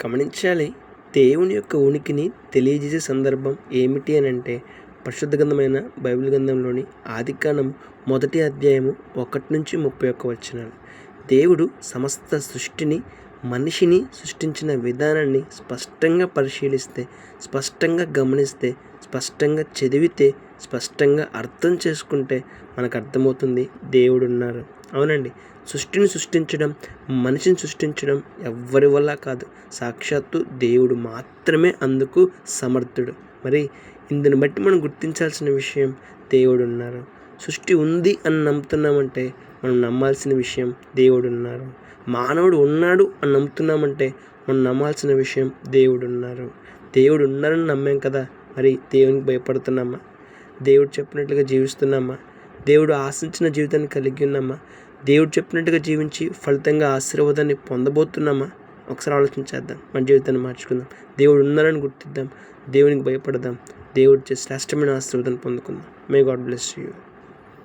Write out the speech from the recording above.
గమనించాలి. దేవుని యొక్క ఉనికిని తెలియజేసే సందర్భం ఏమిటి అనంటే, పరిశుద్ధ గ్రంథమైన బైబిల్ గ్రంథంలోని ఆదికాండం 1 అధ్యాయము 1-31 వచనాలు. దేవుడు సమస్త సృష్టిని, మనిషిని సృష్టించిన విధానాన్ని స్పష్టంగా పరిశీలిస్తే, స్పష్టంగా గమనిస్తే, స్పష్టంగా చదివితే, స్పష్టంగా అర్థం చేసుకుంటే మనకు అర్థమవుతుంది దేవుడున్నారు. అవునండి. సృష్టిని సృష్టించడం, మనిషిని సృష్టించడం ఎవ్వరి వల్ల కాదు. సాక్షాత్తు దేవుడు మాత్రమే అందుకు సమర్థుడు. మరి ఇందుని బట్టి మనం గుర్తించాల్సిన విషయం, దేవుడున్నారు. సృష్టి ఉంది అని నమ్ముతున్నామంటే మనం నమ్మాల్సిన విషయం దేవుడున్నారు. మానవుడు ఉన్నాడు అని నమ్ముతున్నామంటే మనం నమ్మాల్సిన విషయం దేవుడున్నారు. దేవుడు ఉన్నారని నమ్మాం కదా, మరి దేవునికి భయపడుతున్నామా? దేవుడు చెప్పినట్లుగా జీవిస్తున్నామా? దేవుడు ఆశించిన జీవితాన్ని కలిగి ఉన్నామా? దేవుడు చెప్పినట్టుగా జీవించి ఫలితంగా ఆశీర్వాదాన్ని పొందబోతున్నామా? ఒకసారి ఆలోచించేద్దాం. మన జీవితాన్ని మార్చుకుందాం. దేవుడు ఉన్నారని గుర్తిద్దాం. దేవునికి భయపడదాం. దేవుడు శ్రేష్టమైన ఆశీర్వాదాన్ని పొందుకుందాం. May God bless you.